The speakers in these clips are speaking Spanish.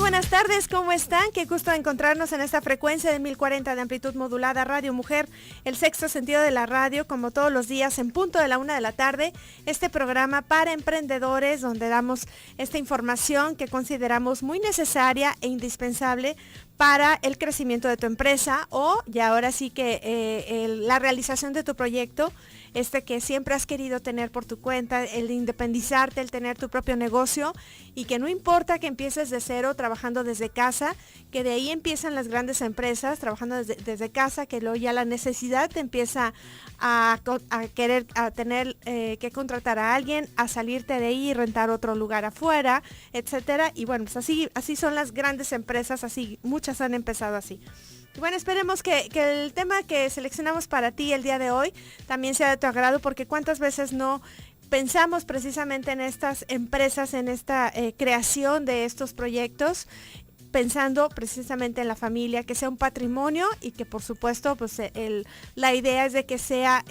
buenas tardes, ¿cómo están? Qué gusto encontrarnos en esta frecuencia de 1040 de amplitud modulada, Radio Mujer, el sexto sentido de la radio, como todos los días en punto de la 1 de la tarde, este programa para emprendedores donde damos esta información que consideramos muy necesaria e indispensable para el crecimiento de tu empresa o ya ahora sí que la realización de tu proyecto, que siempre has querido tener por tu cuenta, el de independizarte, el tener tu propio negocio y que no importa que empieces de cero trabajando desde casa, que de ahí empiezan las grandes empresas trabajando desde casa, que luego ya la necesidad te empieza a tener que contratar a alguien, a salirte de ahí y rentar otro lugar afuera, etcétera. Y bueno, pues así son las grandes empresas, así muchas han empezado así. Bueno, esperemos que el tema que seleccionamos para ti el día de hoy también sea de tu agrado, porque cuántas veces no pensamos precisamente en estas empresas, en esta creación de estos proyectos, pensando precisamente en la familia, que sea un patrimonio y que por supuesto pues la idea es de que sea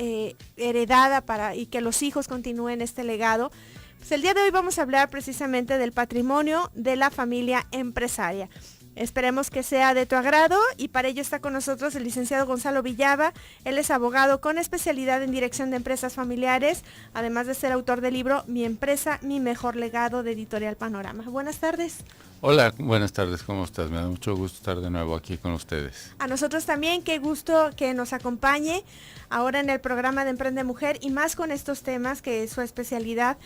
heredada y que los hijos continúen este legado. Pues el día de hoy vamos a hablar precisamente del patrimonio de la familia empresaria. Esperemos que sea de tu agrado y para ello está con nosotros el licenciado Gonzalo Villava. Él es abogado con especialidad en dirección de empresas familiares, además de ser autor del libro Mi empresa, mi mejor legado, de Editorial Panorama. Buenas tardes. Hola, buenas tardes, ¿cómo estás? Me da mucho gusto estar de nuevo aquí con ustedes. A nosotros también, qué gusto que nos acompañe ahora en el programa de Emprende Mujer y más con estos temas que es su especialidad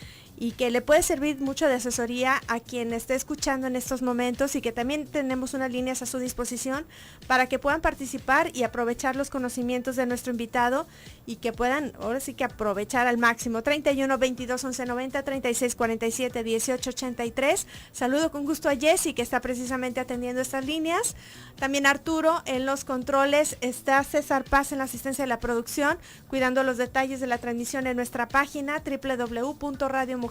y que le puede servir mucho de asesoría a quien esté escuchando en estos momentos y que también tenemos unas líneas a su disposición para que puedan participar y aprovechar los conocimientos de nuestro invitado y que puedan ahora sí que aprovechar al máximo. 31 22 11 90 36 47 18 83. Saludo con gusto a Jessy, que está precisamente atendiendo estas líneas. También Arturo en los controles, está César Paz en la asistencia de la producción, cuidando los detalles de la transmisión en nuestra página www.radiomujer.com.mx.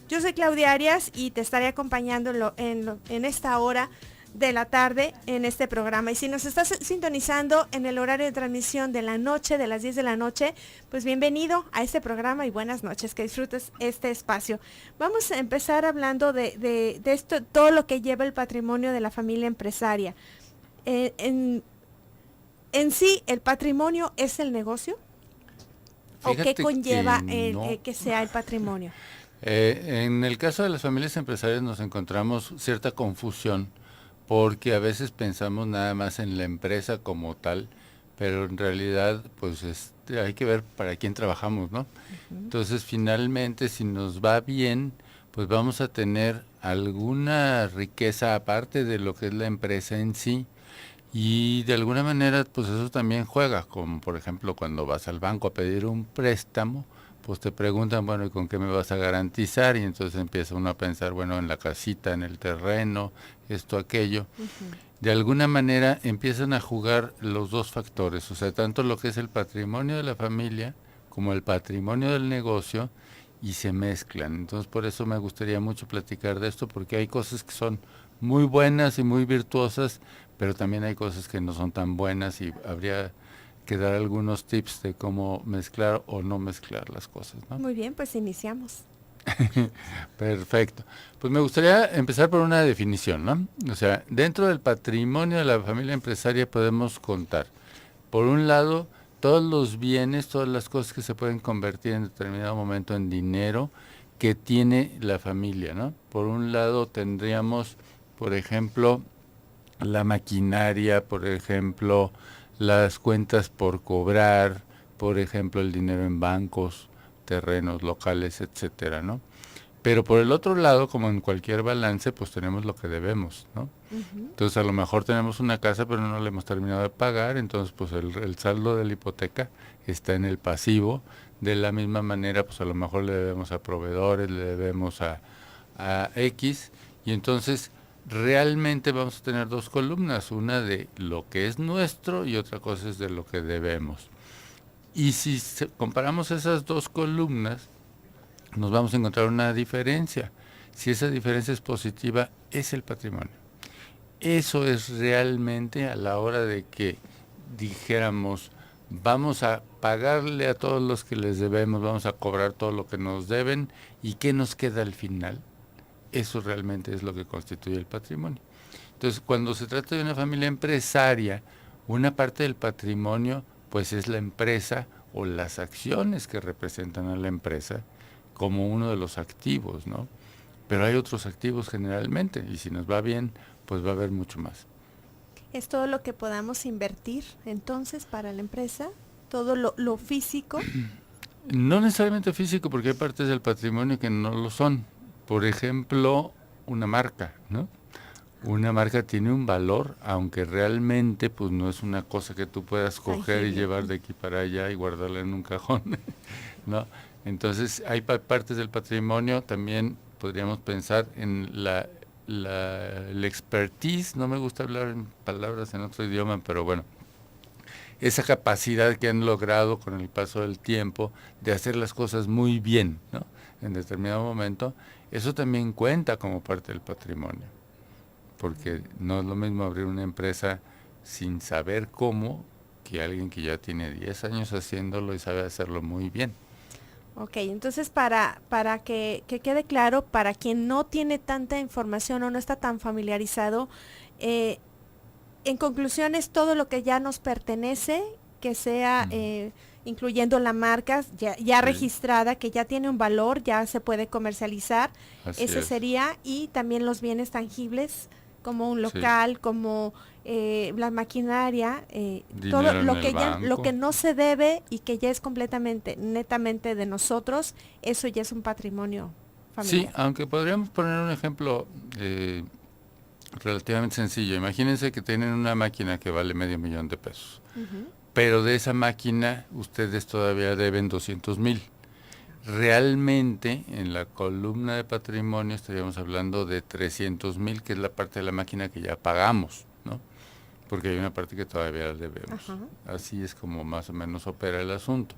Yo soy Claudia Arias y te estaré acompañando en esta hora de la tarde en este programa. Y si nos estás sintonizando en el horario de transmisión de la noche, de las 10 de la noche, pues bienvenido a este programa y buenas noches, que disfrutes este espacio. Vamos a empezar hablando de esto, todo lo que lleva el patrimonio de la familia empresaria. En sí, ¿el patrimonio es el negocio? Fíjate, ¿o qué conlleva que que sea el patrimonio? En el caso de las familias empresarias nos encontramos cierta confusión porque a veces pensamos nada más en la empresa como tal, pero en realidad pues hay que ver para quién trabajamos, ¿no? Entonces finalmente si nos va bien, pues vamos a tener alguna riqueza aparte de lo que es la empresa en sí. Y de alguna manera, pues eso también juega, como por ejemplo cuando vas al banco a pedir un préstamo, pues te preguntan, bueno, ¿y con qué me vas a garantizar? Y entonces empieza uno a pensar, bueno, en la casita, en el terreno, esto, aquello. De alguna manera empiezan a jugar los dos factores, o sea, tanto lo que es el patrimonio de la familia como el patrimonio del negocio, y se mezclan. Entonces por eso me gustaría mucho platicar de esto, porque hay cosas que son muy buenas y muy virtuosas, pero también hay cosas que no son tan buenas y habría que dar algunos tips de cómo mezclar o no mezclar las cosas, ¿no? Muy bien, pues iniciamos. Perfecto. Pues me gustaría empezar por una definición, ¿no? O sea, dentro del patrimonio de la familia empresaria podemos contar, por un lado, todos los bienes, todas las cosas que se pueden convertir en determinado momento en dinero que tiene la familia, ¿no? Por un lado tendríamos, por ejemplo, la maquinaria, por ejemplo, las cuentas por cobrar, por ejemplo, el dinero en bancos, terrenos locales, etcétera, ¿no? Pero por el otro lado, como en cualquier balance, pues tenemos lo que debemos, ¿no? Entonces a lo mejor tenemos una casa, pero no la hemos terminado de pagar, entonces pues el saldo de la hipoteca está en el pasivo. De la misma manera, pues a lo mejor le debemos a proveedores, le debemos a X, y entonces realmente vamos a tener dos columnas, una de lo que es nuestro y otra cosa es de lo que debemos. Y si comparamos esas dos columnas, nos vamos a encontrar una diferencia. Si esa diferencia es positiva, es el patrimonio. Eso es realmente a la hora de que dijéramos, vamos a pagarle a todos los que les debemos, vamos a cobrar todo lo que nos deben, ¿y qué nos queda al final? eso realmente es lo que constituye el patrimonio. Entonces, cuando se trata de una familia empresaria, una parte del patrimonio pues es la empresa o las acciones que representan a la empresa como uno de los activos, ¿no? Pero hay otros activos generalmente, y si nos va bien, pues va a haber mucho más. ¿Es todo lo que podamos invertir entonces para la empresa? ¿Todo lo físico? No necesariamente físico, porque hay partes del patrimonio que no lo son. Por ejemplo, una marca, ¿no? Una marca tiene un valor, aunque realmente pues no es una cosa que tú puedas coger y llevar de aquí para allá y guardarla en un cajón, ¿no? Entonces hay partes del patrimonio, también podríamos pensar en el expertise, no me gusta hablar en palabras en otro idioma, pero bueno, esa capacidad que han logrado con el paso del tiempo de hacer las cosas muy bien, ¿no? En determinado momento, eso también cuenta como parte del patrimonio. Porque no es lo mismo abrir una empresa sin saber cómo que alguien que ya tiene 10 años haciéndolo y sabe hacerlo muy bien. Ok, entonces para que quede claro, para quien no tiene tanta información o no está tan familiarizado, en conclusión es todo lo que ya nos pertenece, que sea incluyendo la marca ya registrada, que ya tiene un valor, ya se puede comercializar, ese sería, y también los bienes tangibles, como un local, como la maquinaria, todo lo que no se debe y que ya es completamente, netamente de nosotros, eso ya es un patrimonio familiar. Sí, aunque podríamos poner un ejemplo relativamente sencillo. Imagínense que tienen una máquina que vale $500,000 de pesos, pero de esa máquina ustedes todavía deben 200,000. Realmente en la columna de patrimonio estaríamos hablando de 300,000, que es la parte de la máquina que ya pagamos, ¿no? Porque hay una parte que todavía debemos. Ajá. Así es como más o menos opera el asunto.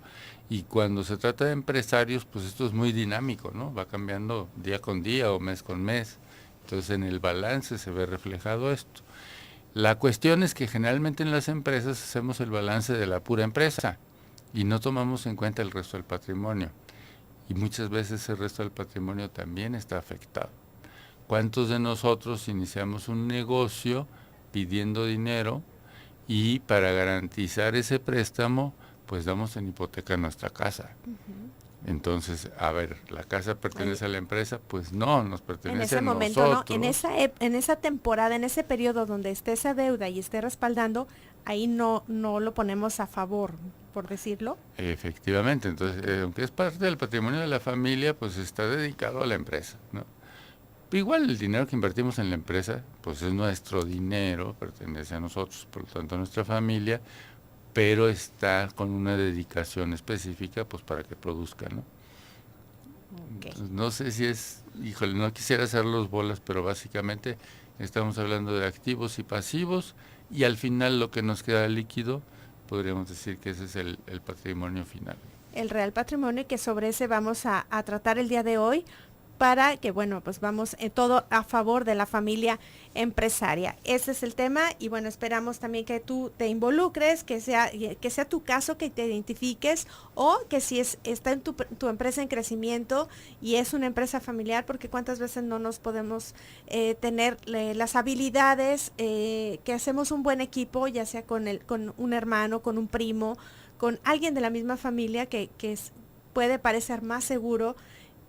Y cuando se trata de empresarios, pues esto es muy dinámico, ¿no? Va cambiando día con día o mes con mes. Entonces en el balance se ve reflejado esto. La cuestión es que generalmente en las empresas hacemos el balance de la pura empresa y no tomamos en cuenta el resto del patrimonio. Y muchas veces el resto del patrimonio también está afectado. ¿Cuántos de nosotros iniciamos un negocio pidiendo dinero y para garantizar ese préstamo, pues damos en hipoteca nuestra casa? Entonces, a ver, ¿la casa pertenece a la empresa? Pues no, nos pertenece a nosotros. En ese momento, no, en esa temporada, en ese periodo donde esté esa deuda y esté respaldando, ahí no lo ponemos a favor, por decirlo. Efectivamente, entonces, aunque es parte del patrimonio de la familia, pues está dedicado a la empresa, ¿no? Igual el dinero que invertimos en la empresa, pues es nuestro dinero, pertenece a nosotros, por lo tanto a nuestra familia, pero está con una dedicación específica pues para que produzca, ¿no? Okay. Entonces, no sé si es, híjole, no quisiera hacer los bolas, pero básicamente estamos hablando de activos y pasivos y al final lo que nos queda líquido, podríamos decir que ese es el patrimonio final. El real patrimonio, y que sobre ese vamos a tratar el día de hoy, para que, bueno, pues vamos todo a favor de la familia empresaria. Ese es el tema y bueno, esperamos también que tú te involucres, que sea tu caso, que te identifiques o que si está en tu empresa en crecimiento y es una empresa familiar, porque cuántas veces no nos podemos tener las habilidades, que hacemos un buen equipo, ya sea con un hermano, con un primo, con alguien de la misma familia que puede parecer más seguro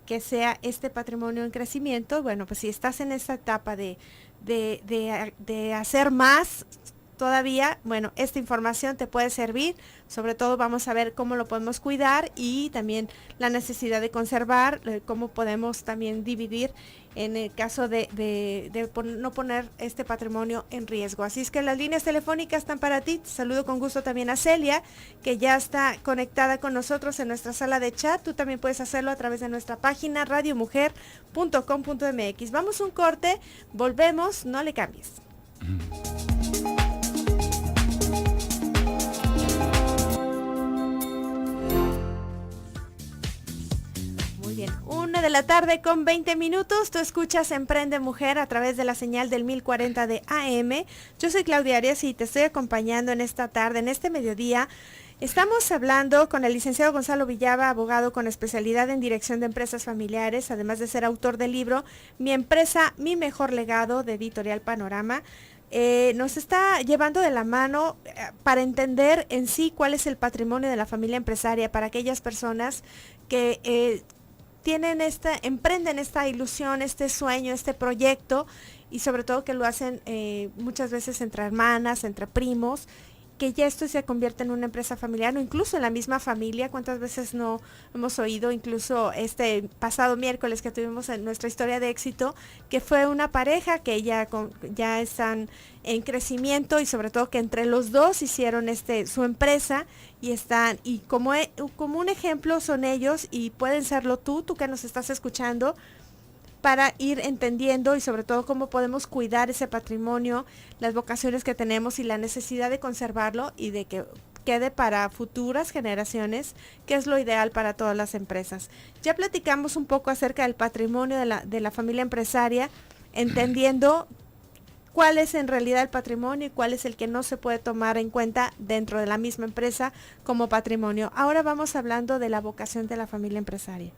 que sea este patrimonio en crecimiento. Bueno, pues si estás en esta etapa de hacer más todavía, bueno, esta información te puede servir. Sobre todo vamos a ver cómo lo podemos cuidar y también la necesidad de conservar, cómo podemos también dividir en el caso de no poner este patrimonio en riesgo. Así es que las líneas telefónicas están para ti. Te saludo con gusto también a Celia, que ya está conectada con nosotros en nuestra sala de chat. Tú también puedes hacerlo a través de nuestra página radiomujer.com.mx. Vamos un corte, volvemos, no le cambies. Bien, 1:00 con 20 minutos, tú escuchas Emprende Mujer a través de la señal del 1040 de AM. Yo soy Claudia Arias y te estoy acompañando en esta tarde, en este mediodía, Estamos hablando con el licenciado Gonzalo Villava, abogado con especialidad en dirección de empresas familiares, además de ser autor del libro Mi empresa, mi mejor legado, de Editorial Panorama. Nos está llevando de la mano para entender en sí cuál es el patrimonio de la familia empresaria para aquellas personas que emprenden esta ilusión, este sueño, este proyecto, y sobre todo que lo hacen muchas veces entre hermanas, entre primos, que ya esto se convierte en una empresa familiar o incluso en la misma familia. ¿Cuántas veces no hemos oído, incluso este pasado miércoles que tuvimos en nuestra historia de éxito, que fue una pareja que ya están en crecimiento y sobre todo que entre los dos hicieron su empresa y como un ejemplo son ellos y pueden serlo tú que nos estás escuchando, para ir entendiendo y sobre todo cómo podemos cuidar ese patrimonio, las vocaciones que tenemos y la necesidad de conservarlo y de que quede para futuras generaciones, que es lo ideal para todas las empresas. Ya platicamos un poco acerca del patrimonio de la familia empresaria, entendiendo cuál es en realidad el patrimonio y cuál es el que no se puede tomar en cuenta dentro de la misma empresa como patrimonio. Ahora vamos hablando de la vocación de la familia empresaria.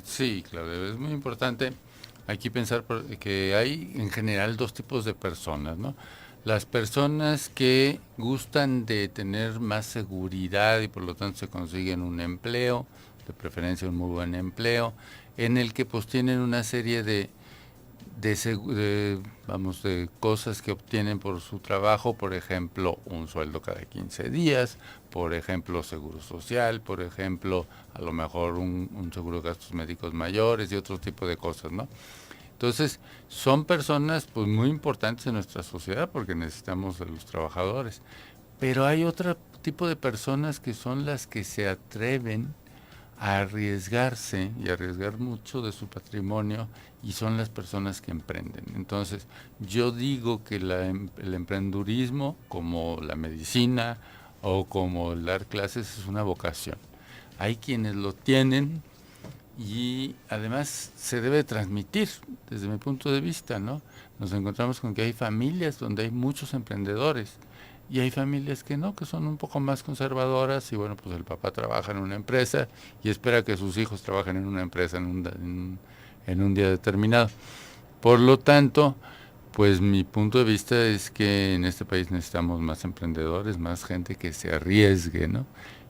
Sí, claro, es muy importante aquí pensar que hay en general dos tipos de personas, ¿no? Las personas que gustan de tener más seguridad y por lo tanto se consiguen un empleo, de preferencia un muy buen empleo, en el que pues tienen una serie de cosas que obtienen por su trabajo, por ejemplo, un sueldo cada 15 días, por ejemplo, seguro social, por ejemplo, a lo mejor un seguro de gastos médicos mayores y otro tipo de cosas, ¿no? Entonces, son personas pues muy importantes en nuestra sociedad porque necesitamos a los trabajadores. Pero hay otro tipo de personas que son las que se atreven a arriesgarse y arriesgar mucho de su patrimonio y son las personas que emprenden. Entonces, yo digo que el emprendurismo, como la medicina o como el dar clases, es una vocación. Hay quienes lo tienen y además se debe transmitir desde mi punto de vista, ¿no? Nos encontramos con que hay familias donde hay muchos emprendedores y hay familias que no, que son un poco más conservadoras y bueno, pues el papá trabaja en una empresa y espera que sus hijos trabajen en una empresa en un día determinado. Por lo tanto, pues mi punto de vista es que en este país necesitamos más emprendedores, más gente que se arriesgue, ¿no?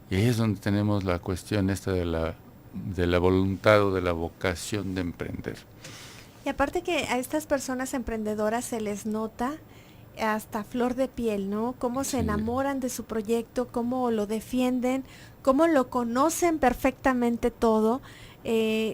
Y ahí es donde tenemos la cuestión esta de la voluntad o de la vocación de emprender. Y aparte que a estas personas emprendedoras se les nota hasta flor de piel, ¿no? Cómo se enamoran de su proyecto, cómo lo defienden, cómo lo conocen perfectamente todo.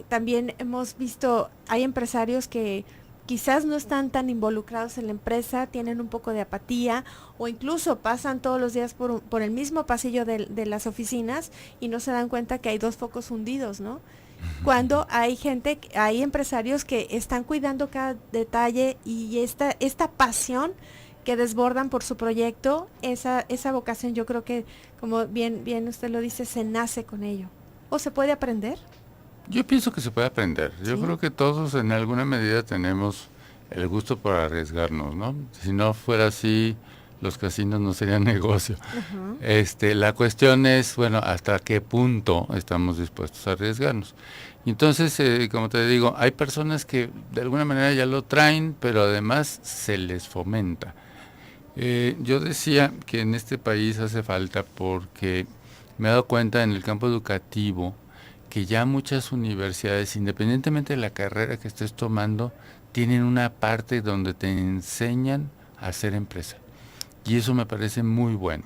También hemos visto, hay empresarios que quizás no están tan involucrados en la empresa, tienen un poco de apatía o incluso pasan todos los días por el mismo pasillo de las oficinas y no se dan cuenta que hay dos focos hundidos, ¿no? Cuando hay hay empresarios que están cuidando cada detalle y esta pasión que desbordan por su proyecto, esa vocación yo creo que, como bien usted lo dice, se nace con ello. ¿O se puede aprender? Yo pienso que se puede aprender. Yo creo que todos en alguna medida tenemos el gusto por arriesgarnos, ¿no? Si no fuera así, los casinos no serían negocio. La cuestión es, bueno, hasta qué punto estamos dispuestos a arriesgarnos. Y entonces, como te digo, hay personas que de alguna manera ya lo traen, pero además se les fomenta. Yo decía que en este país hace falta porque me he dado cuenta en el campo educativo que ya muchas universidades, independientemente de la carrera que estés tomando, tienen una parte donde te enseñan a hacer empresa. Y eso me parece muy bueno,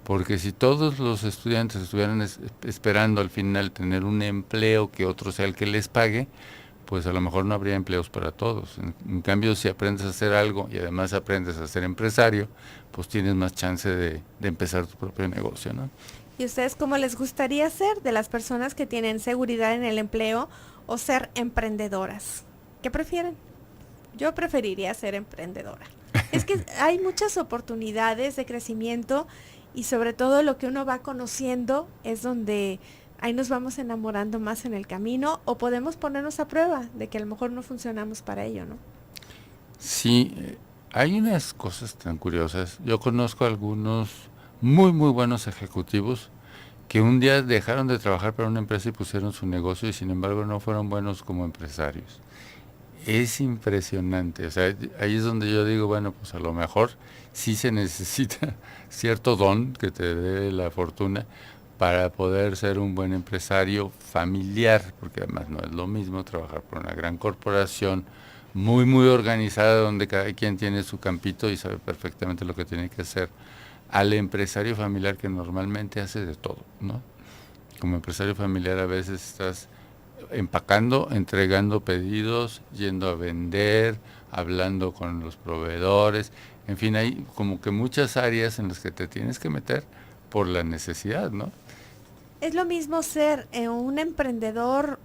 porque si todos los estudiantes estuvieran esperando al final tener un empleo que otro sea el que les pague, pues a lo mejor no habría empleos para todos. En cambio, si aprendes a hacer algo y además aprendes a ser empresario, pues tienes más chance de empezar tu propio negocio, ¿no? ¿Y ustedes cómo les gustaría ser de las personas que tienen seguridad en el empleo o ser emprendedoras? ¿Qué prefieren? Yo preferiría ser emprendedora. Es que hay muchas oportunidades de crecimiento y sobre todo lo que uno va conociendo es donde ahí nos vamos enamorando más en el camino o podemos ponernos a prueba de que a lo mejor no funcionamos para ello, ¿no? Sí, hay unas cosas tan curiosas. Yo conozco algunos muy, muy buenos ejecutivos que un día dejaron de trabajar para una empresa y pusieron su negocio y sin embargo no fueron buenos como empresarios. Es impresionante, o sea, ahí es donde yo digo, bueno, pues a lo mejor sí se necesita cierto don que te dé la fortuna para poder ser un buen empresario familiar, porque además no es lo mismo trabajar por una gran corporación muy, muy organizada, donde cada quien tiene su campito y sabe perfectamente lo que tiene que hacer, al empresario familiar que normalmente hace de todo, ¿no? Como empresario familiar a veces estás empacando, entregando pedidos, yendo a vender, hablando con los proveedores, en fin, hay como que muchas áreas en las que te tienes que meter por la necesidad, ¿no? Es lo mismo ser un emprendedor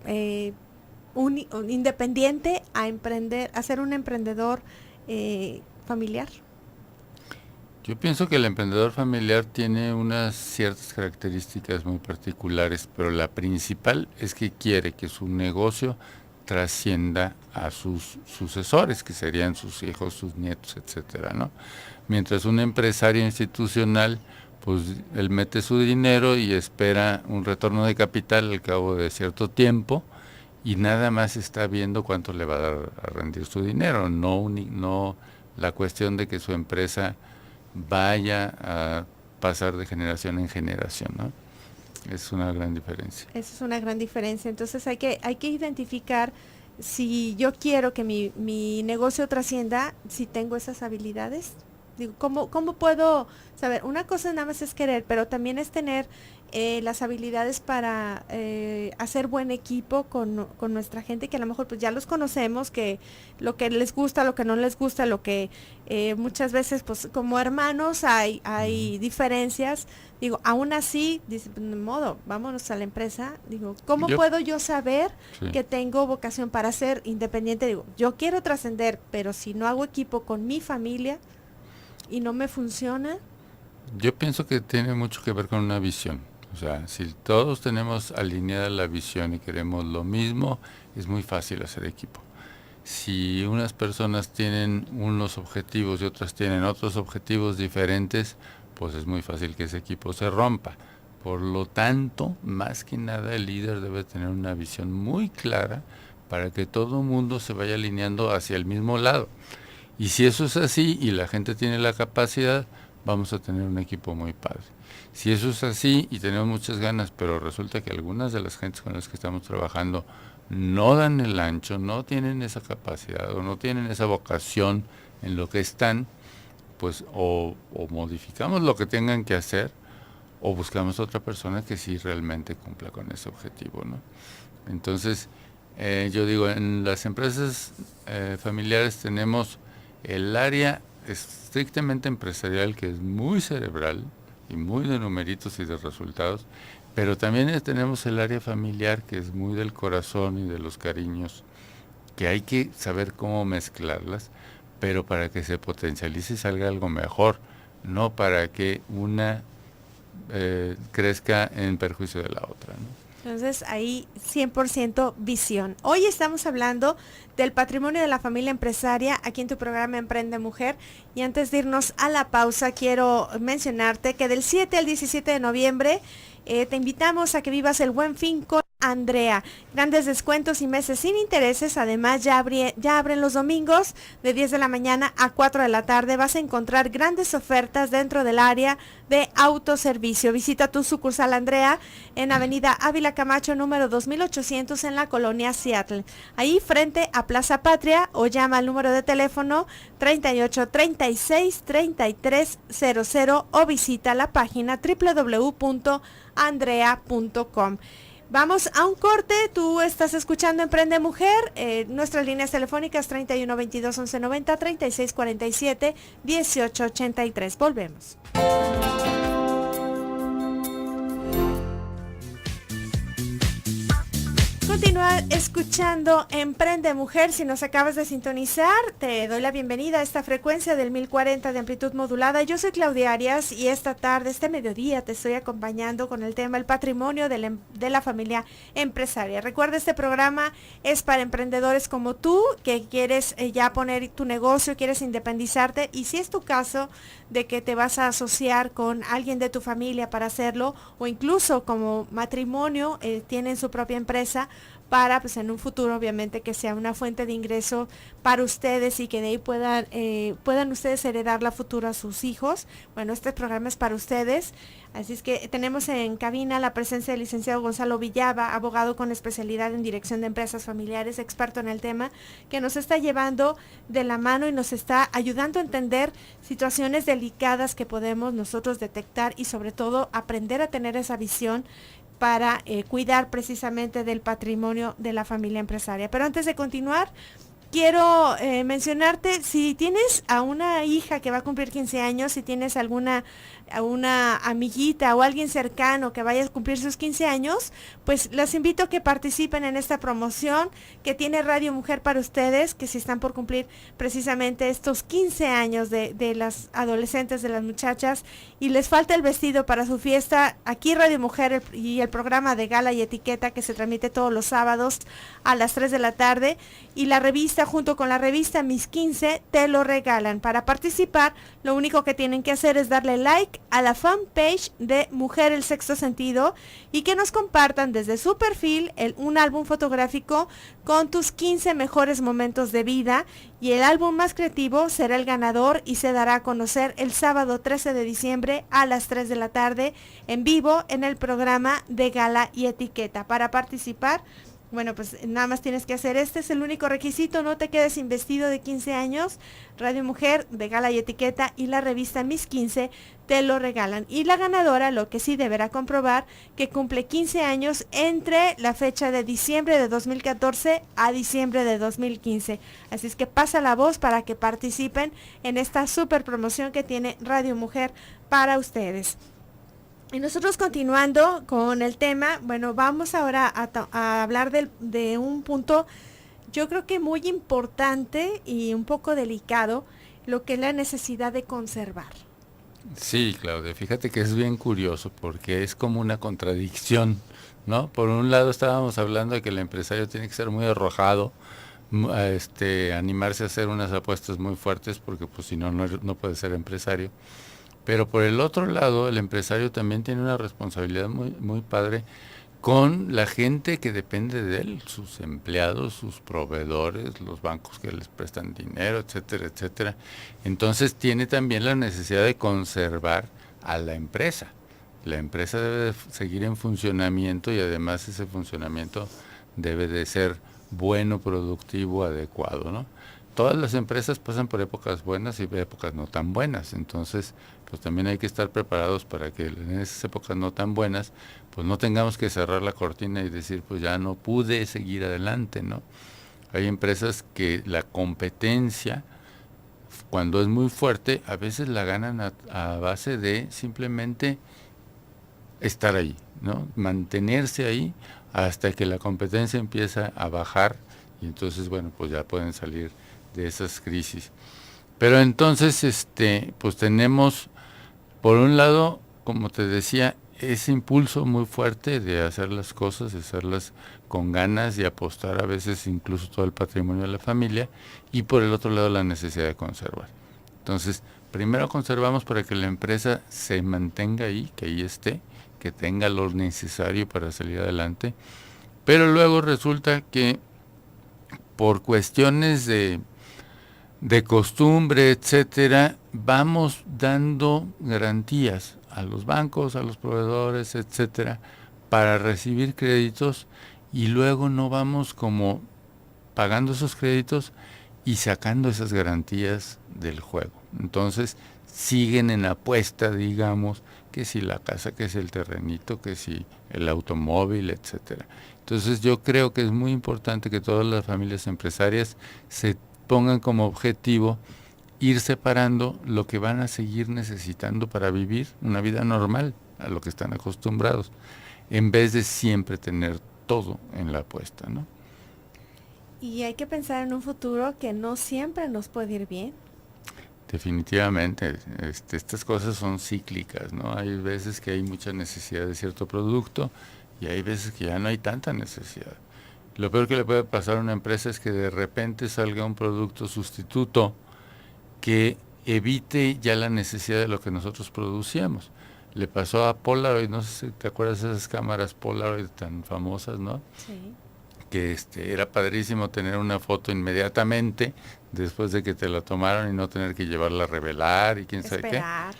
un independiente a ser un emprendedor familiar. Yo pienso que el emprendedor familiar tiene unas ciertas características muy particulares, pero la principal es que quiere que su negocio trascienda a sus sucesores, que serían sus hijos, sus nietos, etcétera, ¿no? Mientras un empresario institucional, pues él mete su dinero y espera un retorno de capital al cabo de cierto tiempo y nada más está viendo cuánto le va a dar a rendir su dinero, no la cuestión de que su empresa vaya a pasar de generación en generación, ¿no? Es una gran diferencia. Esa es una gran diferencia. Entonces hay que identificar si yo quiero que mi negocio trascienda, si tengo esas habilidades. Digo, ¿cómo puedo saber? Una cosa nada más es querer, pero también es tener las habilidades para hacer buen equipo con nuestra gente, que a lo mejor pues ya los conocemos, que lo que les gusta, lo que no les gusta, lo que muchas veces pues como hermanos hay diferencias. Digo, aún así, dice, de modo, vámonos a la empresa. Digo, ¿cómo puedo yo saber que tengo vocación para ser independiente? Digo, yo quiero trascender, pero si no hago equipo con mi familia y no me funciona. Yo pienso que tiene mucho que ver con una visión. O sea, si todos tenemos alineada la visión y queremos lo mismo, es muy fácil hacer equipo. Si unas personas tienen unos objetivos y otras tienen otros objetivos diferentes, pues es muy fácil que ese equipo se rompa. Por lo tanto, más que nada el líder debe tener una visión muy clara para que todo el mundo se vaya alineando hacia el mismo lado. Y si eso es así y la gente tiene la capacidad, vamos a tener un equipo muy padre. Si eso es así y tenemos muchas ganas, pero resulta que algunas de las gentes con las que estamos trabajando no dan el ancho, no tienen esa capacidad o no tienen esa vocación en lo que están, pues o modificamos lo que tengan que hacer o buscamos otra persona que sí realmente cumpla con ese objetivo, ¿no? Entonces, yo digo, en las empresas familiares tenemos el área estrictamente empresarial, que es muy cerebral y muy de numeritos y de resultados, pero también tenemos el área familiar, que es muy del corazón y de los cariños, que hay que saber cómo mezclarlas, pero para que se potencialice y salga algo mejor, no para que una crezca en perjuicio de la otra, ¿no? Entonces ahí 100% visión. Hoy estamos hablando del patrimonio de la familia empresaria aquí en tu programa Emprende Mujer, y antes de irnos a la pausa quiero mencionarte que del 7 al 17 de noviembre te invitamos a que vivas el Buen Fin con Andrea. Grandes descuentos y meses sin intereses. Además ya abren los domingos de 10 de la mañana a 4 de la tarde. Vas a encontrar grandes ofertas dentro del área de autoservicio. Visita tu sucursal Andrea en Avenida Ávila Camacho número 2800 en la colonia Seattle, ahí frente a Plaza Patria, o llama al número de teléfono 38 36 33 00 o visita la página www.andrea.com. Vamos a un corte. Tú estás escuchando Emprende Mujer. Nuestras líneas telefónicas 31 22 11 90, 36 47 18 83. Volvemos. Continúa escuchando Emprende Mujer. Si nos acabas de sintonizar, te doy la bienvenida a esta frecuencia del 1040 de amplitud modulada. Yo soy Claudia Arias y esta tarde, este mediodía, te estoy acompañando con el tema el patrimonio de la familia empresaria. Recuerda, este programa es para emprendedores como tú, que quieres ya poner tu negocio, quieres independizarte, y si es tu caso de que te vas a asociar con alguien de tu familia para hacerlo, o incluso como matrimonio tienen su propia empresa, para pues en un futuro obviamente que sea una fuente de ingreso para ustedes y que de ahí puedan ustedes heredarla a futuro a sus hijos. Bueno, este programa es para ustedes, así es que tenemos en cabina la presencia del licenciado Gonzalo Villaba, abogado con especialidad en dirección de empresas familiares, experto en el tema, que nos está llevando de la mano y nos está ayudando a entender situaciones delicadas que podemos nosotros detectar y sobre todo aprender a tener esa visión para cuidar precisamente del patrimonio de la familia empresaria. Pero antes de continuar, quiero mencionarte, si tienes a una hija que va a cumplir 15 años, si tienes a una amiguita o alguien cercano que vaya a cumplir sus 15 años, pues las invito a que participen en esta promoción que tiene Radio Mujer para ustedes, que si están por cumplir precisamente estos 15 años de las adolescentes, de las muchachas, y les falta el vestido para su fiesta, aquí Radio Mujer y el programa de Gala y Etiqueta, que se transmite todos los sábados a las 3 de la tarde, y la revista, junto con la revista Mis 15, te lo regalan. Para participar, lo único que tienen que hacer es darle like a la fanpage de Mujer el Sexto Sentido y que nos compartan desde su perfil un álbum fotográfico con tus 15 mejores momentos de vida, y el álbum más creativo será el ganador y se dará a conocer el sábado 13 de diciembre a las 3 de la tarde en vivo en el programa de Gala y Etiqueta. Para participar, bueno, pues nada más tienes que hacer, este es el único requisito, no te quedes sin vestido de 15 años, Radio Mujer, de Gala y Etiqueta y la revista Mis 15 te lo regalan. Y la ganadora, lo que sí deberá comprobar, que cumple 15 años entre la fecha de diciembre de 2014 a diciembre de 2015. Así es que pasa la voz para que participen en esta super promoción que tiene Radio Mujer para ustedes. Y nosotros continuando con el tema, bueno, vamos ahora a hablar de un punto, yo creo que muy importante y un poco delicado, lo que es la necesidad de conservar. Sí, Claudia, fíjate que es bien curioso porque es como una contradicción, ¿no? Por un lado estábamos hablando de que el empresario tiene que ser muy arrojado, animarse a hacer unas apuestas muy fuertes porque pues si no, no puede ser empresario. Pero por el otro lado, el empresario también tiene una responsabilidad muy, muy padre con la gente que depende de él, sus empleados, sus proveedores, los bancos que les prestan dinero, etcétera, etcétera. Entonces tiene también la necesidad de conservar a la empresa. La empresa debe de seguir en funcionamiento y además ese funcionamiento debe de ser bueno, productivo, adecuado, ¿no? Todas las empresas pasan por épocas buenas y épocas no tan buenas, entonces pues también hay que estar preparados para que en esas épocas no tan buenas pues no tengamos que cerrar la cortina y decir pues ya no pude seguir adelante, ¿no? Hay empresas que la competencia, cuando es muy fuerte, a veces la ganan a base de simplemente estar ahí, ¿no? Mantenerse ahí hasta que la competencia empieza a bajar y entonces bueno pues ya pueden salir de esas crisis. Pero entonces pues tenemos por un lado, como te decía, ese impulso muy fuerte de hacer las cosas, de hacerlas con ganas y apostar a veces incluso todo el patrimonio de la familia, y por el otro lado la necesidad de conservar. Entonces, primero conservamos para que la empresa se mantenga ahí, que ahí esté, que tenga lo necesario para salir adelante, pero luego resulta que por cuestiones de costumbre, etcétera, vamos dando garantías a los bancos, a los proveedores, etcétera, para recibir créditos y luego no vamos como pagando esos créditos y sacando esas garantías del juego. Entonces siguen en apuesta, digamos, que si la casa, que si el terrenito, que si el automóvil, etcétera. Entonces yo creo que es muy importante que todas las familias empresarias se pongan como objetivo ir separando lo que van a seguir necesitando para vivir una vida normal, a lo que están acostumbrados, en vez de siempre tener todo en la apuesta, ¿no? Y hay que pensar en un futuro que no siempre nos puede ir bien. Definitivamente, estas cosas son cíclicas, ¿no? Hay veces que hay mucha necesidad de cierto producto y hay veces que ya no hay tanta necesidad. Lo peor que le puede pasar a una empresa es que de repente salga un producto sustituto que evite ya la necesidad de lo que nosotros producíamos. Le pasó a Polaroid, no sé si te acuerdas de esas cámaras Polaroid tan famosas, ¿no? Sí. Que era padrísimo tener una foto inmediatamente después de que te la tomaron y no tener que llevarla a revelar y quién sabe qué. Esperar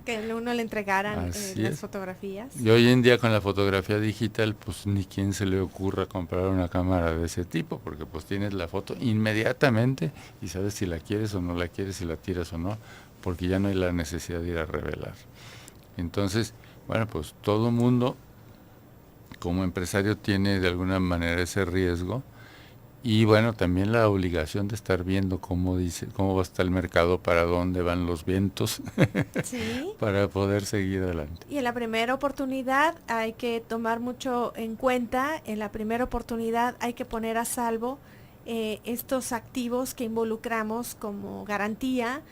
que uno le entregaran Así las es. fotografías. Y hoy en día con la fotografía digital, pues ni quien se le ocurra comprar una cámara de ese tipo, porque pues tienes la foto inmediatamente y sabes si la quieres o no la quieres, si la tiras o no, porque ya no hay la necesidad de ir a revelar. Entonces, bueno, pues todo mundo como empresario tiene de alguna manera ese riesgo y bueno, también la obligación de estar viendo cómo va a estar el mercado, para dónde van los vientos, Sí. para poder seguir adelante. Y en la primera oportunidad hay que tomar mucho en cuenta, en la primera oportunidad hay que poner a salvo estos activos que involucramos como garantía,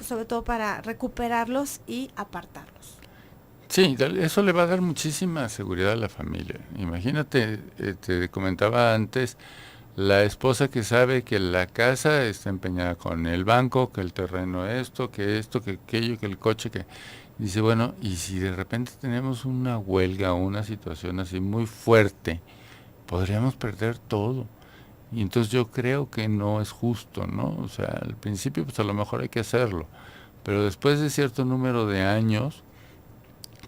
sobre todo para recuperarlos y apartarlos. Sí, eso le va a dar muchísima seguridad a la familia. Imagínate, te comentaba antes, la esposa que sabe que la casa está empeñada con el banco, que el terreno esto, que aquello, que el coche, que dice, bueno, y si de repente tenemos una huelga o una situación así muy fuerte, podríamos perder todo. Y entonces yo creo que no es justo, ¿no? O sea, al principio pues a lo mejor hay que hacerlo, pero después de cierto número de años,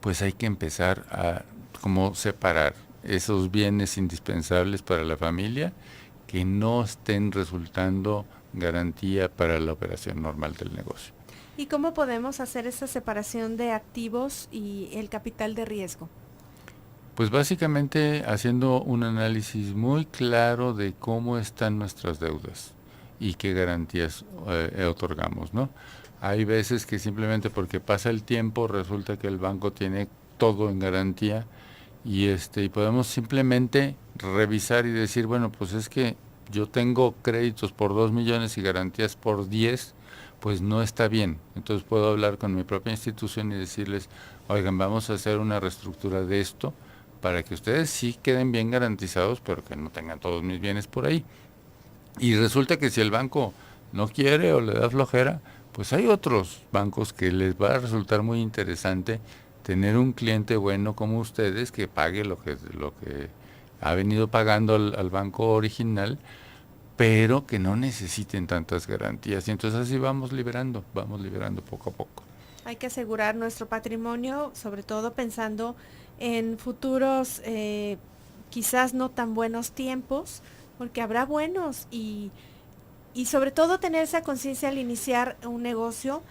pues hay que empezar a como separar esos bienes indispensables para la familia que no estén resultando garantía para la operación normal del negocio. ¿Y cómo podemos hacer esa separación de activos y el capital de riesgo? Pues básicamente haciendo un análisis muy claro de cómo están nuestras deudas y qué garantías otorgamos, ¿no? Hay veces que simplemente porque pasa el tiempo resulta que el banco tiene todo en garantía y podemos simplemente revisar y decir, bueno, pues es que yo tengo créditos por 2 millones y garantías por 10, pues no está bien. Entonces puedo hablar con mi propia institución y decirles, oigan, vamos a hacer una reestructura de esto para que ustedes sí queden bien garantizados, pero que no tengan todos mis bienes por ahí. Y resulta que si el banco no quiere o le da flojera, pues hay otros bancos que les va a resultar muy interesante tener un cliente bueno como ustedes que pague lo que ha venido pagando al banco original, pero que no necesiten tantas garantías. Y entonces así vamos liberando poco a poco. Hay que asegurar nuestro patrimonio, sobre todo pensando en futuros quizás no tan buenos tiempos, porque habrá buenos y sobre todo tener esa conciencia al iniciar un negocio,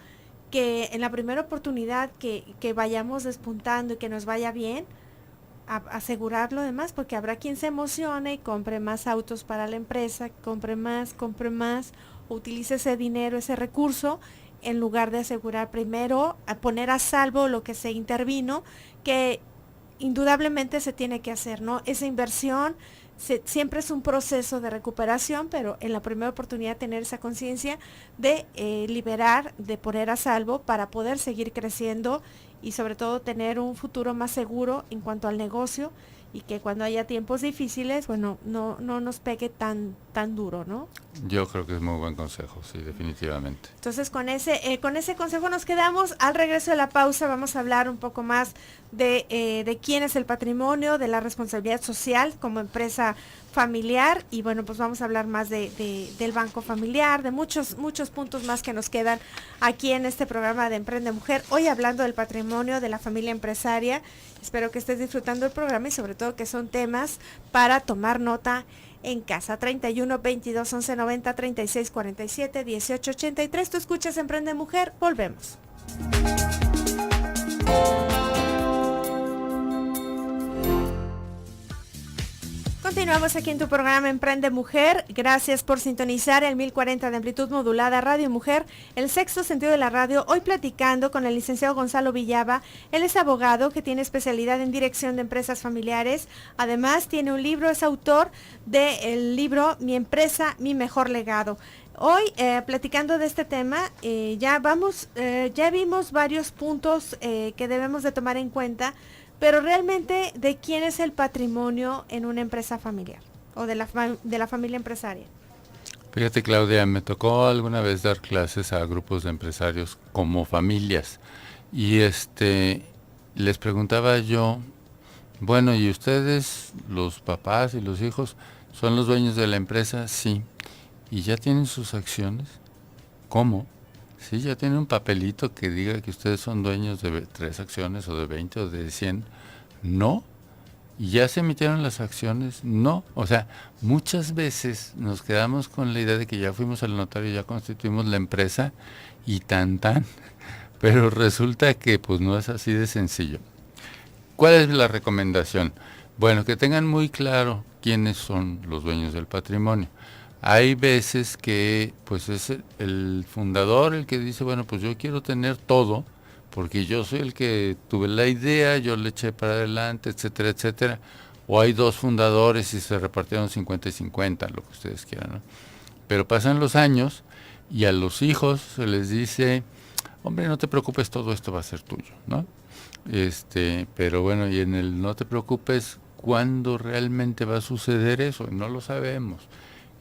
que en la primera oportunidad que vayamos despuntando y que nos vaya bien, asegurar lo demás, porque habrá quien se emocione y compre más autos para la empresa, compre más, utilice ese dinero, ese recurso, en lugar de asegurar primero, a poner a salvo lo que se intervino, que indudablemente se tiene que hacer, ¿no? Esa inversión siempre es un proceso de recuperación, pero en la primera oportunidad tener esa conciencia de liberar, de poner a salvo para poder seguir creciendo y sobre todo tener un futuro más seguro en cuanto al negocio, y que cuando haya tiempos difíciles, bueno, no nos pegue tan duro, ¿no? Yo creo que es muy buen consejo, sí, definitivamente. Entonces con ese consejo nos quedamos. Al regreso de la pausa vamos a hablar un poco más de quién es el patrimonio, de la responsabilidad social como empresa familiar, y bueno, pues vamos a hablar más del banco familiar, de muchos puntos más que nos quedan aquí en este programa de Emprende Mujer, hoy hablando del patrimonio de la familia empresaria. Espero que estés disfrutando el programa y sobre todo que son temas para tomar nota en casa. 31 22 11 90 36 47 18 83. Tú escuchas Emprende Mujer. Volvemos. Continuamos aquí en tu programa Emprende Mujer. Gracias por sintonizar el 1040 de amplitud modulada Radio Mujer, el sexto sentido de la radio. Hoy platicando con el licenciado Gonzalo Villaba. Él es abogado que tiene especialidad en dirección de empresas familiares. Además tiene un libro, es autor del libro Mi empresa, mi mejor legado. Hoy platicando de este tema, ya vimos varios puntos que debemos de tomar en cuenta. Pero realmente, ¿de quién es el patrimonio en una empresa familiar o de la familia empresaria? Fíjate, Claudia, me tocó alguna vez dar clases a grupos de empresarios como familias y les preguntaba yo, bueno, ¿y ustedes, los papás y los hijos, son los dueños de la empresa? Sí. ¿Y ya tienen sus acciones? ¿Cómo? Sí, ya tiene un papelito que diga que ustedes son dueños de 3 acciones o de 20 o de 100. No. ¿Y ya se emitieron las acciones? No. O sea, muchas veces nos quedamos con la idea de que ya fuimos al notario, ya constituimos la empresa y tan. Pero resulta que pues no es así de sencillo. ¿Cuál es la recomendación? Bueno, que tengan muy claro quiénes son los dueños del patrimonio. Hay veces que pues es el fundador el que dice, bueno, pues yo quiero tener todo, porque yo soy el que tuve la idea, yo le eché para adelante, etcétera, etcétera. O hay 2 fundadores y se repartieron 50 y 50, lo que ustedes quieran, ¿no? Pero pasan los años y a los hijos se les dice, hombre, no te preocupes, todo esto va a ser tuyo, ¿no? Pero bueno, y en el no te preocupes, ¿cuándo realmente va a suceder eso? No lo sabemos.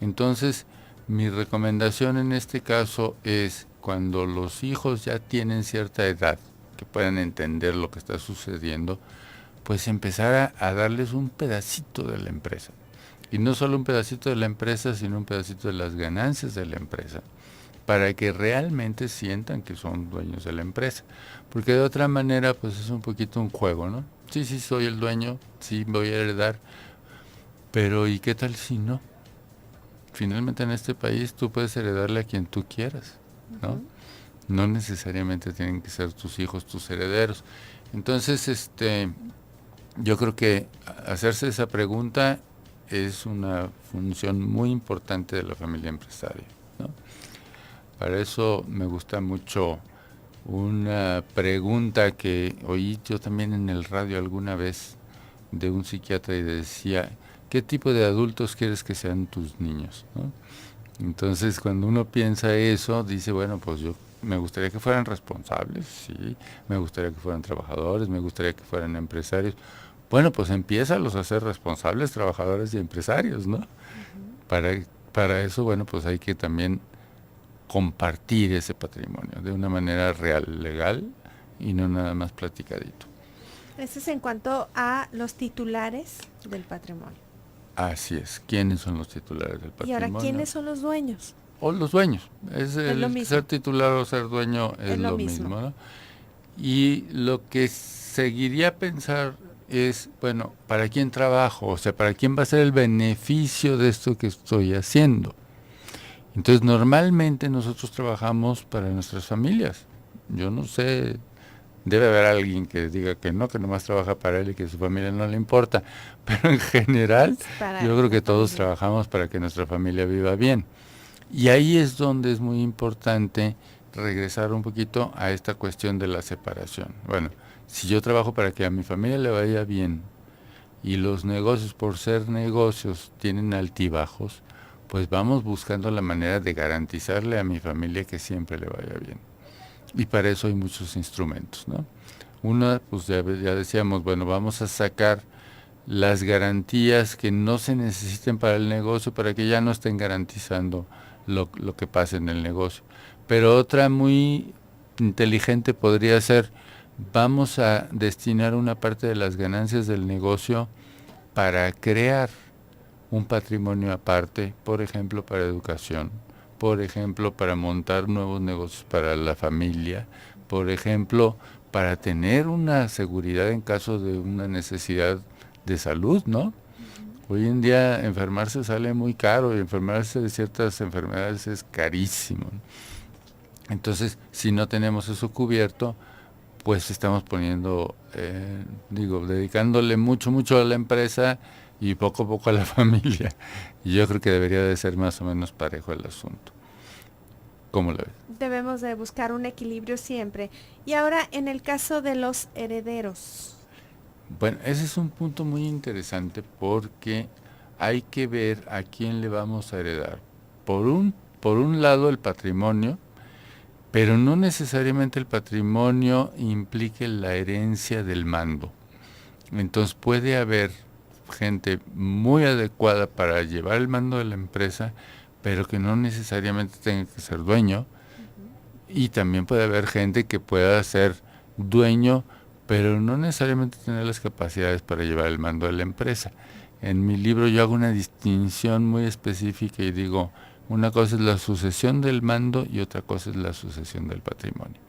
Entonces, mi recomendación en este caso es cuando los hijos ya tienen cierta edad, que puedan entender lo que está sucediendo, pues empezar a darles un pedacito de la empresa. Y no solo un pedacito de la empresa, sino un pedacito de las ganancias de la empresa, para que realmente sientan que son dueños de la empresa. Porque de otra manera, pues es un poquito un juego, ¿no? Sí, soy el dueño, sí voy a heredar, pero ¿y qué tal si no? Finalmente en este país tú puedes heredarle a quien tú quieras, ¿no? Uh-huh. No necesariamente tienen que ser tus hijos tus herederos. Entonces, yo creo que hacerse esa pregunta es una función muy importante de la familia empresaria, ¿no? Para eso me gusta mucho una pregunta que oí yo también en el radio alguna vez de un psiquiatra y decía, ¿qué tipo de adultos quieres que sean tus niños, ¿no? Entonces, cuando uno piensa eso, dice, bueno, pues yo me gustaría que fueran responsables, sí, me gustaría que fueran trabajadores, me gustaría que fueran empresarios. Bueno, pues empiézalos a ser responsables, trabajadores y empresarios, ¿no? Uh-huh. Para eso, bueno, pues hay que también compartir ese patrimonio de una manera real, legal, y no nada más platicadito. Eso es en cuanto a los titulares del patrimonio. Así es. ¿Quiénes son los titulares del patrimonio? Y ahora, ¿quiénes son los dueños? O los dueños. Es lo mismo. Ser titular o ser dueño es lo mismo, ¿no? Y lo que seguiría a pensar es, bueno, ¿para quién trabajo? O sea, ¿para quién va a ser el beneficio de esto que estoy haciendo? Entonces, normalmente nosotros trabajamos para nuestras familias. Yo no sé, debe haber alguien que diga que no, que nomás trabaja para él y que su familia no le importa. Pero en general, yo creo que todos trabajamos para que nuestra familia viva bien. Y ahí es donde es muy importante regresar un poquito a esta cuestión de la separación. Bueno, si yo trabajo para que a mi familia le vaya bien y los negocios, por ser negocios, tienen altibajos, pues vamos buscando la manera de garantizarle a mi familia que siempre le vaya bien. Y para eso hay muchos instrumentos, ¿no? Una, pues ya decíamos, bueno, vamos a sacar las garantías que no se necesiten para el negocio para que ya no estén garantizando lo que pasa en el negocio. Pero otra muy inteligente podría ser, vamos a destinar una parte de las ganancias del negocio para crear un patrimonio aparte, por ejemplo, para educación, por ejemplo, para montar nuevos negocios para la familia, por ejemplo, para tener una seguridad en caso de una necesidad de salud, ¿no? Hoy en día enfermarse sale muy caro y enfermarse de ciertas enfermedades es carísimo. Entonces, si no tenemos eso cubierto, pues estamos poniendo, dedicándole mucho a la empresa y poco a poco a la familia. Y yo creo que debería de ser más o menos parejo el asunto. ¿Cómo lo ves? Debemos de buscar un equilibrio siempre. Y ahora, en el caso de los herederos. Bueno, ese es un punto muy interesante porque hay que ver a quién le vamos a heredar. Por un lado el patrimonio, pero no necesariamente el patrimonio implique la herencia del mando. Entonces puede haber gente muy adecuada para llevar el mando de la empresa, pero que no necesariamente tenga que ser dueño. Y también puede haber gente que pueda ser dueño, pero no necesariamente tener las capacidades para llevar el mando de la empresa. En mi libro yo hago una distinción muy específica y digo, una cosa es la sucesión del mando y otra cosa es la sucesión del patrimonio.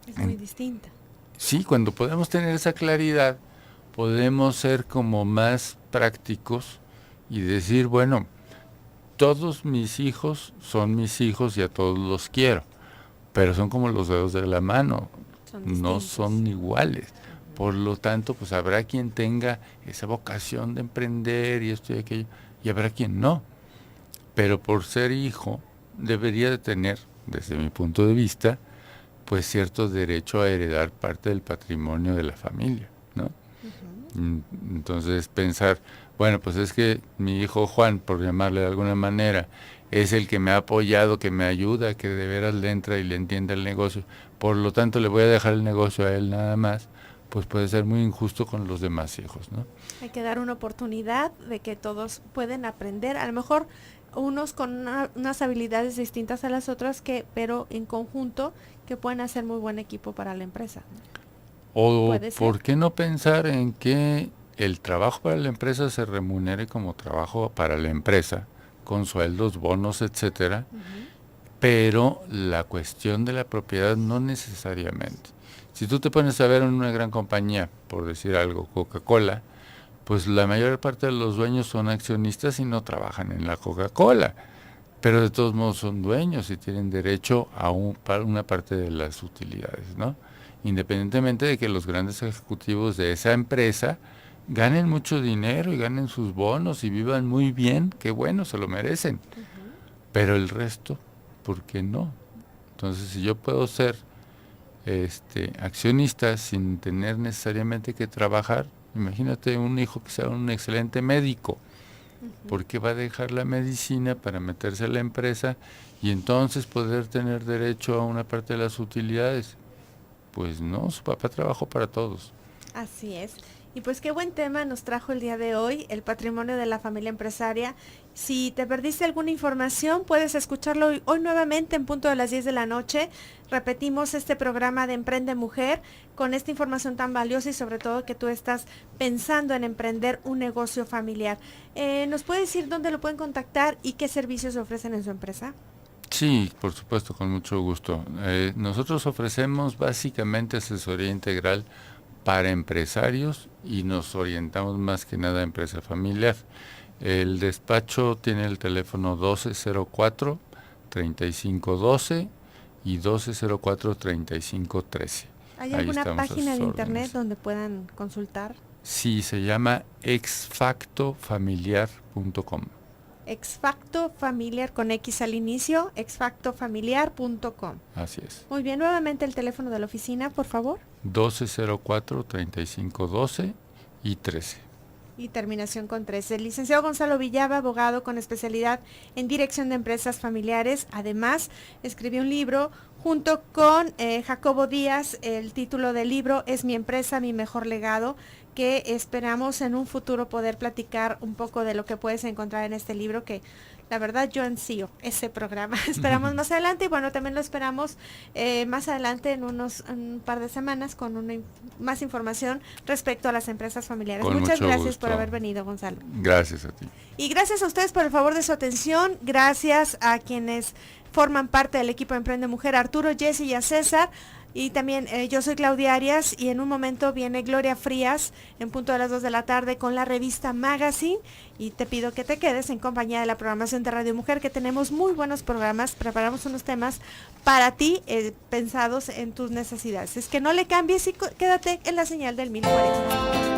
Es muy distinta. Sí, cuando podemos tener esa claridad, podemos ser como más prácticos y decir, bueno, todos mis hijos son mis hijos y a todos los quiero, pero son como los dedos de la mano, no son iguales. Por lo tanto, pues habrá quien tenga esa vocación de emprender y esto y aquello, y habrá quien no. Pero por ser hijo, debería de tener, desde mi punto de vista, pues cierto derecho a heredar parte del patrimonio de la familia, ¿no? Entonces pensar, bueno, pues es que mi hijo Juan, por llamarle de alguna manera, es el que me ha apoyado, que me ayuda, que de veras le entra y le entiende el negocio, por lo tanto le voy a dejar el negocio a él nada más, pues puede ser muy injusto con los demás hijos, ¿no? Hay que dar una oportunidad de que todos pueden aprender, a lo mejor unos con unas habilidades distintas a las otras, pero en conjunto que pueden hacer muy buen equipo para la empresa. O ¿por qué no pensar en que el trabajo para la empresa se remunere como trabajo para la empresa, con sueldos, bonos, etcétera, pero la cuestión de la propiedad no necesariamente? Si tú te pones a ver en una gran compañía, por decir algo, Coca-Cola, pues la mayor parte de los dueños son accionistas y no trabajan en la Coca-Cola, pero de todos modos son dueños y tienen derecho a una parte de las utilidades, ¿no? Independientemente de que los grandes ejecutivos de esa empresa ganen mucho dinero y ganen sus bonos y vivan muy bien, qué bueno, se lo merecen. Pero el resto, ¿por qué no? Entonces, si yo puedo ser accionista sin tener necesariamente que trabajar, imagínate un hijo que sea un excelente médico, ¿por qué va a dejar la medicina para meterse a la empresa y entonces poder tener derecho a una parte de las utilidades? Pues no, su papá trabajó para todos. Así es. Y pues qué buen tema nos trajo el día de hoy, el patrimonio de la familia empresaria. Si te perdiste alguna información, puedes escucharlo hoy nuevamente en punto de las 10 de la noche. Repetimos este programa de Emprende Mujer con esta información tan valiosa y sobre todo que tú estás pensando en emprender un negocio familiar. ¿Nos puedes decir dónde lo pueden contactar y qué servicios ofrecen en su empresa? Sí, por supuesto, con mucho gusto. Nosotros ofrecemos básicamente asesoría integral para empresarios y nos orientamos más que nada a empresa familiar. El despacho tiene el teléfono 1204-3512 y 1204-3513. ¿Hay alguna página de internet donde puedan consultar? Sí, se llama exfactofamiliar.com. Exfacto Familiar con X al inicio, exfactofamiliar.com. Así es. Muy bien, nuevamente el teléfono de la oficina, por favor. 1204-3512 y 13. Y terminación con 13. El licenciado Gonzalo Villaba, abogado con especialidad en dirección de empresas familiares. Además, escribió un libro junto con Jacobo Díaz. El título del libro es Mi empresa, mi mejor legado, que esperamos en un futuro poder platicar un poco de lo que puedes encontrar en este libro, que la verdad yo ansío ese programa. Esperamos más adelante y bueno, también lo esperamos más adelante en un par de semanas con más información respecto a las empresas familiares. Muchas gracias por haber venido, Gonzalo. Gracias a ti. Y gracias a ustedes por el favor de su atención. Gracias a quienes forman parte del equipo de Emprende Mujer, Arturo, Jessy y a César. Y también yo soy Claudia Arias y en un momento viene Gloria Frías en punto de las 2 de la tarde con la revista Magazine y te pido que te quedes en compañía de la programación de Radio Mujer, que tenemos muy buenos programas, preparamos unos temas para ti pensados en tus necesidades. Es que no le cambies y quédate en la señal del 1040.